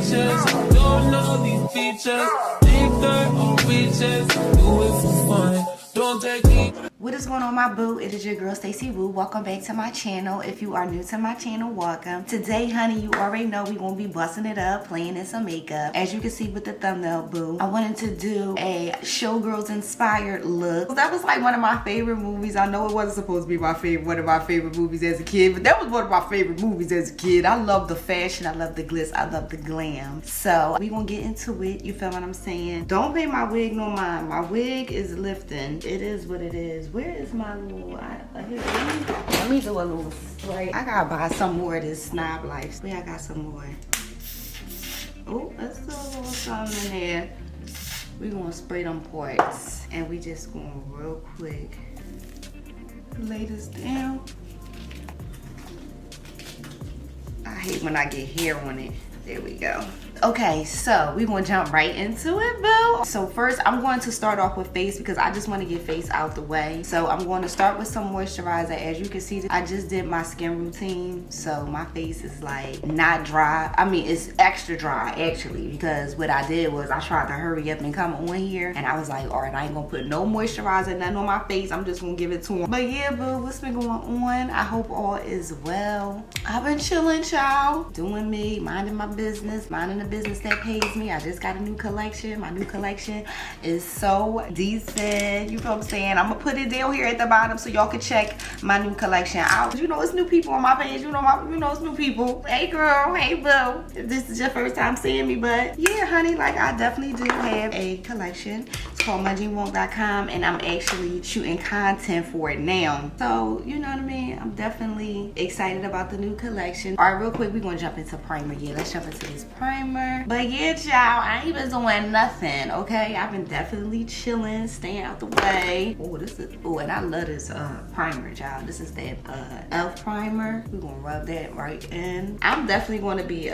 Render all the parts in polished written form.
features. Don't know these features. Think they're on reaches. Do it for fun. Don't take me. What is going on, my boo? It is your girl STACIEWO. Welcome back to my channel. If you are new to my channel, welcome. Today, honey, you already know we gonna be busting it up, playing in some makeup. As you can see with the thumbnail, boo, I wanted to do a showgirls inspired look. That was like one of my favorite movies. I know it wasn't supposed to be one of my favorite movies as a kid, but that was one of my favorite movies as a kid. I love the fashion, I love the glitz, I love the glam. So we gonna get into it. You feel what I'm saying? Don't pay my wig no mind. My wig is lifting. It is what it is. Where is my little, let me do a little spray. I gotta buy some more of this Snob Life. Where I got some more. Oh, let's do a little something in there. We gonna spray them parts. And we just gonna real quick lay this down. I hate when I get hair on it. There we go. Okay, so we're gonna jump right into it, boo. So first, I'm going to start off with face because I just want to get face out the way. So I'm going to start with some moisturizer. As you can see, I just did my skin routine. So my face is like not dry. I mean, it's extra dry actually, because what I did was I tried to hurry up and come on here. And I was like, all right, I ain't gonna put no moisturizer, nothing on my face. I'm just gonna give it to him. But yeah, boo, what's been going on? I hope all is well. I've been chilling, child. Doing me, minding my business, minding the business that pays me. I just got a new collection. My new collection is so decent. You know what I'm saying? I'm gonna put it down here at the bottom so y'all can check my new collection out. You know it's new people on my page. You know it's new people. Hey girl, hey boo. If this is your first time seeing me, but yeah, honey, like I definitely do have a collection. It's called MunjingWonk.com, and I'm actually shooting content for it now. So you know what I mean? I'm definitely excited about the new collection. All right, real quick, we're gonna jump into primer. Yeah, let's jump into this primer. But yeah, child, I ain't been doing nothing, okay? I've been definitely chilling, staying out the way. Oh, and I love this primer, child. This is that e.l.f. primer. We're gonna rub that right in. I'm definitely gonna be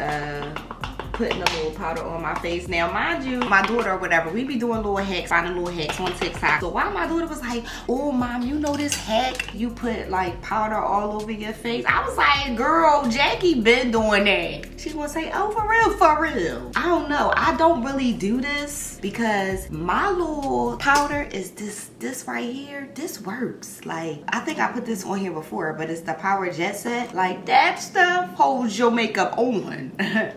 putting a little powder on my face. Now, mind you, my daughter or whatever, we be doing little hacks, finding little hacks on TikTok. So while my daughter was like, oh, mom, you know this hack? You put like powder all over your face. I was like, girl, Jackie been doing that. She's gonna say, oh, for real, for real. I don't know. I don't really do this because my little powder is this right here. This works. Like, I think I put this on here before, but it's the Power Jet Set. Like, that stuff holds your makeup on.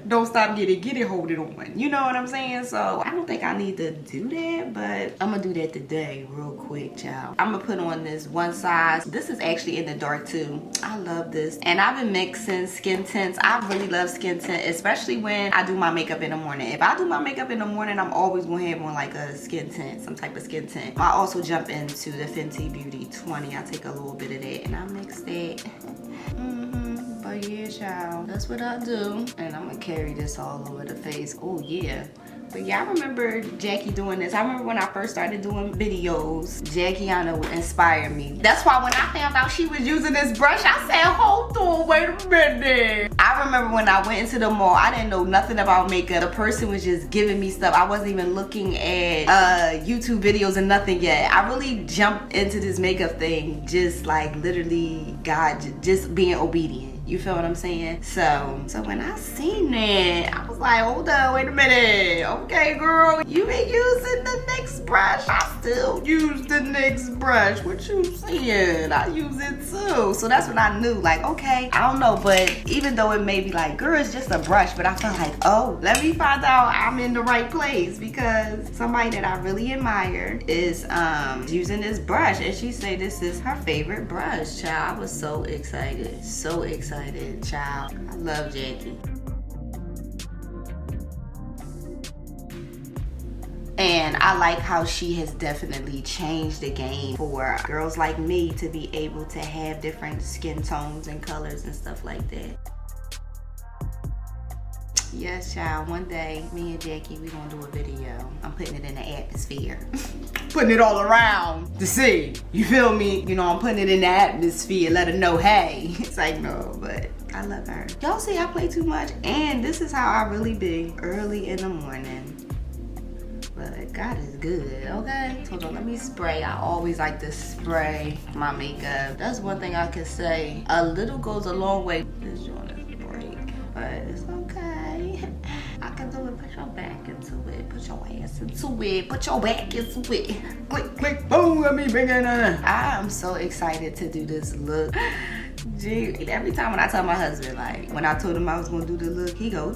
Don't stop getting get it, hold it on. You know what I'm saying? So I don't think I need to do that, but I'm gonna do that today real quick, child. I'm gonna put on this one size. This is actually in the dark too. I love this. And I've been mixing skin tints. I really love skin tint, especially when I do my makeup in the morning. If I do my makeup in the morning, I'm always gonna have on like a skin tint, some type of skin tint. I also jump into the Fenty Beauty 20. I take a little bit of that and I mix that. But yeah, child, that's what I do. And I'm gonna carry this all over the face. Oh yeah. But yeah, I remember Jackie doing this. I remember when I first started doing videos, Jackiana would inspire me. That's why when I found out she was using this brush, I said, hold on, wait a minute. I remember when I went into the mall, I didn't know nothing about makeup. The person was just giving me stuff. I wasn't even looking at YouTube videos and nothing yet. I really jumped into this makeup thing, just like literally God, just being obedient. You feel what I'm saying? So when I seen that, I was like, hold on, wait a minute. Okay, girl, you been using the NYX brush. I still use the NYX brush. What you saying? I use it too. So that's when I knew, like, okay, I don't know, but even though it may be like, girl, it's just a brush, but I felt like, oh, let me find out I'm in the right place, because somebody that I really admire is using this brush, and she said this is her favorite brush, child. I was so excited, child. I love Jackie. And I like how she has definitely changed the game for girls like me to be able to have different skin tones and colors and stuff like that. Yes, child, one day, me and Jackie, we gonna do a video. I'm putting it in the atmosphere. Putting it all around to see. You feel me? You know, I'm putting it in the atmosphere, let her know, hey. It's like, no, but I love her. Y'all see I play too much? And this is how I really be early in the morning. But God is good, okay? Hold on, let me spray. I always like to spray my makeup. That's one thing I can say. A little goes a long way. This joint is break, but it's okay. I can your back into it. Put your ass into it. Put your back into it. Click, click, boom. Let me bring it in. I am so excited to do this look. Gee, every time when I tell my husband, like, when I told him I was gonna do the look, he go,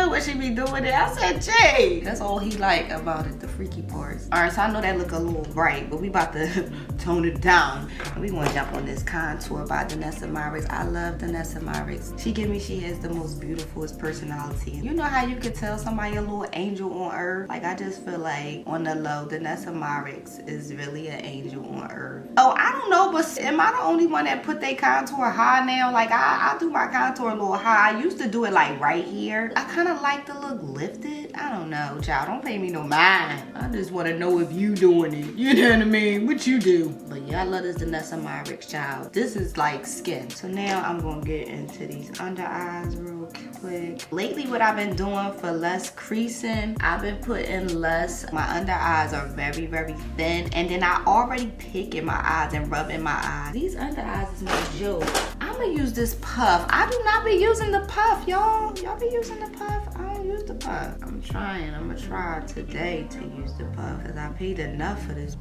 what she be doing it? I said, Jay, that's all he like about it, the freaky parts. All right, so I know that look a little bright, but we about to tone it down. We gonna jump on this contour by Danessa Myricks. I love Danessa Myricks. She has the most beautifulest personality. You know how you could tell somebody a little angel on earth? Like, I just feel like on the low, Danessa Myricks is really an angel on earth. Oh, I don't know, but am I the only one that put their contour high now? Like, I do my contour a little high. I used to do it like right here. I kind of like the look lifted. I don't know, child. Don't pay me no mind. I just want to know if you doing it. You know what I mean? What you do? But yeah, I love this Danessa Myricks, child. This is like skin. So now I'm going to get into these under eyes real quick. Lately, what I've been doing for less creasing, I've been putting less. My under eyes are very, very thin. And then I already pick in my eyes and rub in my eyes. These under eyes is my joke. I'm gonna use this puff. I do not be using the puff, y'all. Y'all be using the puff? I don't use the puff. I'm gonna try today to use the puff because I paid enough for this.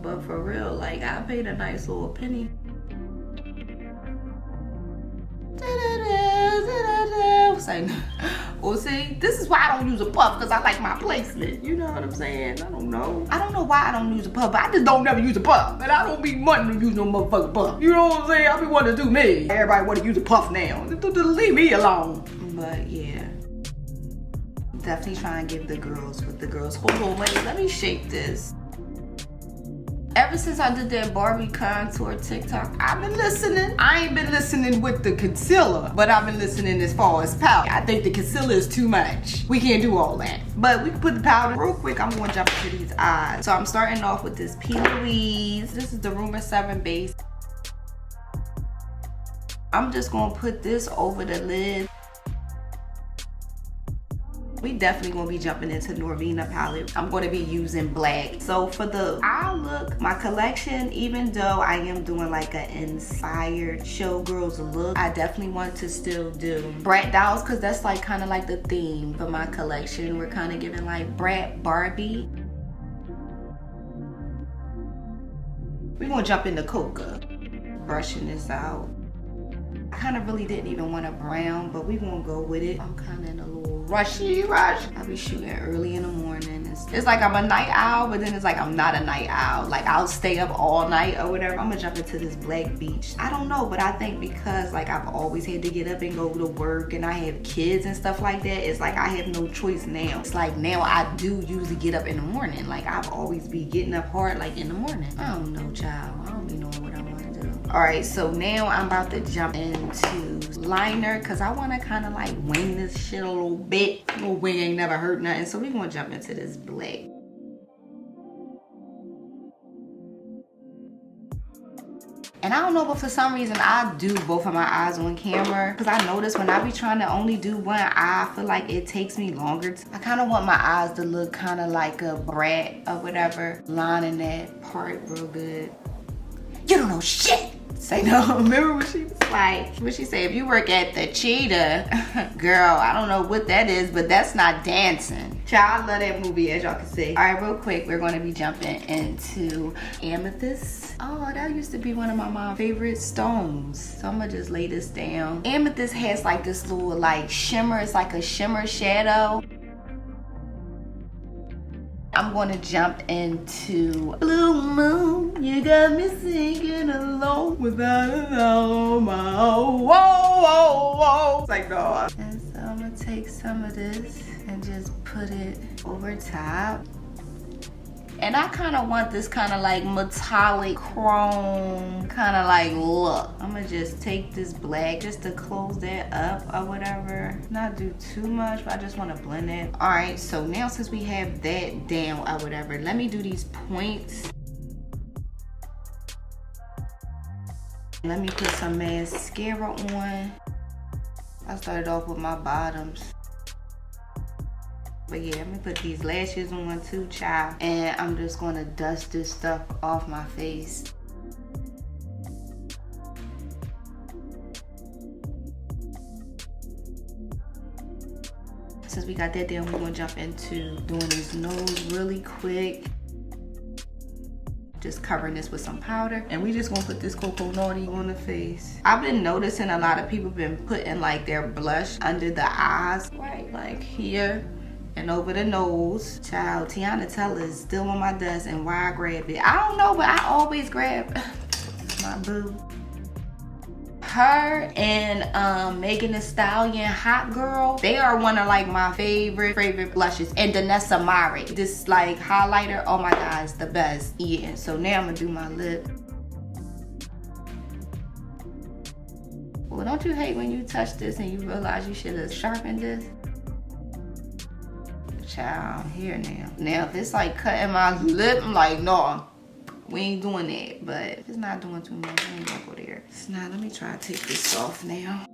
But for real, like, I paid a nice little penny. Well, see, this is why I don't use a puff, because I like my placement. You know what I'm saying? I don't know why I don't use a puff, but I just don't never use a puff. And I don't be wanting to use no motherfucking puff. You know what I'm saying? I be wanting to do me. Everybody want to use a puff now. Leave me alone. But yeah, definitely try and give the girls with the girls. Hold on, wait, let me shake this. Ever since I did that Barbie contour TikTok, I've been listening. I ain't been listening with the concealer, but I've been listening as far as powder. I think the concealer is too much. We can't do all that. But we can put the powder real quick. I'm gonna jump into these eyes. So I'm starting off with this P. Louise. This is the Rumor 7 base. I'm just gonna put this over the lid. We definitely gonna be jumping into Norvina palette. I'm gonna be using black. So for the eye look, my collection, even though I am doing like an inspired showgirls look, I definitely want to still do brat dolls because that's like kind of like the theme for my collection. We're kind of giving like brat Barbie. We're gonna jump into Coca. Brushing this out. I kind of really didn't even want a brown, but we gonna go with it. I'm kind of in a little rushy rush. I'll be shooting early in the morning. It's like I'm a night owl, but then it's like I'm not a night owl. Like I'll stay up all night or whatever. I'm gonna jump into this black beach. I don't know, but I think because like I've always had to get up and go to work and I have kids and stuff like that, it's like I have no choice now. It's like now I do usually get up in the morning. Like I've always be getting up hard like in the morning. I don't know, child. I don't be knowing what I want to do. All right, so now I'm about to jump into liner because I want to kind of like wing this shit a little bit. A little wing ain't never hurt nothing, so we're gonna jump into this black. And I don't know, but for some reason I do both of my eyes on camera because I notice when I be trying to only do one eye, I feel like it takes me longer. I kind of want my eyes to look kind of like a brat or whatever, lining that part real good. You don't know shit. Say no. Remember when she was like, what she say? If you work at the Cheetah, girl, I don't know what that is, but that's not dancing. Child, I love that movie, as y'all can see. All right, real quick, we're going to be jumping into amethyst. Oh, that used to be one of my mom's favorite stones. So I'm gonna just lay this down. Amethyst has like this little like shimmer. It's like a shimmer shadow. I'm going to jump into Blue Moon. You got me singing alone without a alarm. Whoa, whoa, whoa. It's like, no. And so I'm going to take some of this and just put it over top. And I kind of want this kind of like metallic chrome kind of like look. I'm gonna just take this black just to close that up or whatever. Not do too much, but I just want to blend it. All right, so now since we have that down or whatever, let me do these points. Let me put some mascara on. I started off with my bottoms. But yeah, I'm gonna put these lashes on too, child. And I'm just gonna dust this stuff off my face. since we got that down, we're gonna jump into doing his nose really quick. Just covering this with some powder, and we just gonna put this Cocoa Naughty on the face. I've been noticing a lot of people been putting like their blush under the eyes, right, like here and over the nose. Child, Tiana Teller is still on my desk, and why I grab it, I don't know, but I always grab my boo. Her and Megan Thee Stallion, Hot Girl, they are one of like my favorite blushes. And Danessa Mare, this like highlighter, oh my god, it's the best. Yeah, so now I'm gonna do my lip. Well, don't you hate when you touch this and you realize you should have sharpened this? Child, here now. Now if it's like cutting my lip, I'm like, no. We ain't doing that, but if it's not doing too much, we ain't gonna go there. So now let me try to take this off now.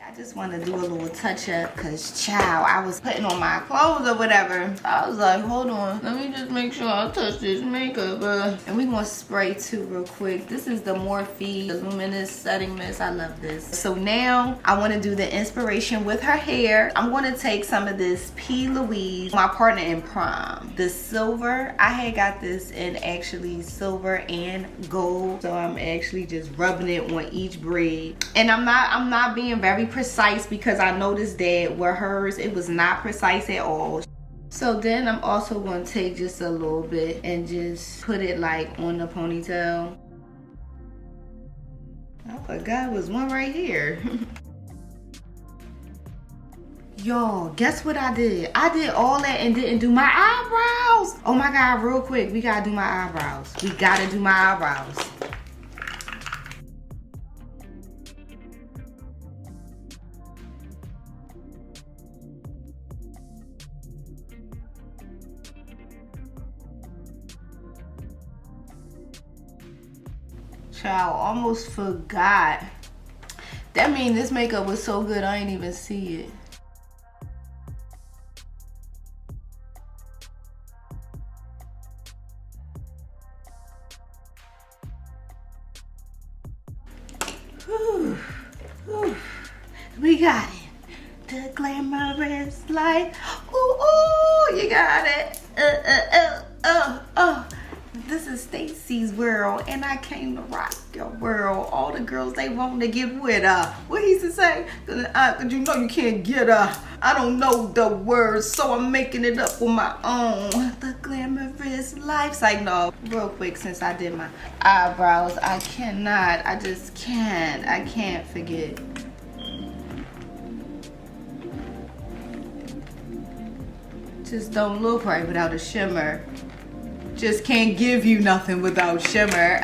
I just want to do a little touch up because, child, I was putting on my clothes or whatever. I was like, hold on, let me just make sure I touch this makeup. And we're going to spray too real quick. This is the Morphe Luminous Setting Mist. I love this. So now I want to do the inspiration with her hair. I'm going to take some of this P. Louise, my partner in prom. The silver, I had got this in actually silver and gold. So I'm actually just rubbing it on each braid. And I'm not being very precise because I noticed that with hers it was not precise at all. So then I'm also going to take just a little bit and just put it like on the ponytail. I forgot there was one right here. Y'all, guess what I did? I did all that and didn't do my eyebrows. Oh my god, real quick, we gotta do my eyebrows. We gotta do my eyebrows. Child, almost forgot. That means this makeup was so good I ain't even see it. Whew. Whew. We got it. The glamorous life. Ooh, ooh, you got it. This is Stacie's world, and I came to rock your world. All the girls, they want to get with her. What he used to say? Cause you know you can't get her. I don't know the words, so I'm making it up on my own. The glamorous life's like, no, real quick, since I did my eyebrows, I just can't. I can't forget. Just don't look right without a shimmer. Just can't give you nothing without shimmer.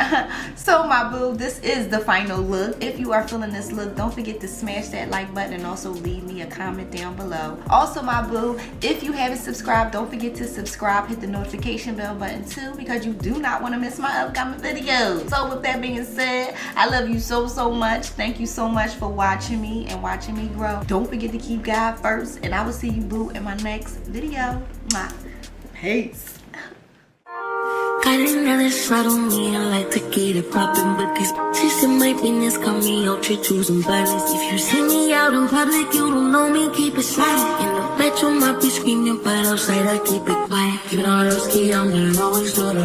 So my boo, this is the final look. If you are feeling this look, don't forget to smash that like button and also leave me a comment down below. Also my boo, if you haven't subscribed, don't forget to subscribe, hit the notification bell button too, because you do not want to miss my upcoming videos. So with that being said, I love you so much. Thank you so much for watching me and watching me grow. Don't forget to keep God first, and I will see you boo in my next video. Mwah. Peace. Got another shot on me, I like to get it poppin', but these bitches in my business got me out here choosing violence. If you see me out in public, you don't know me, keep it silent. In the bedroom, I be screaming, but outside I keep it quiet. You know, I'm gonna always do the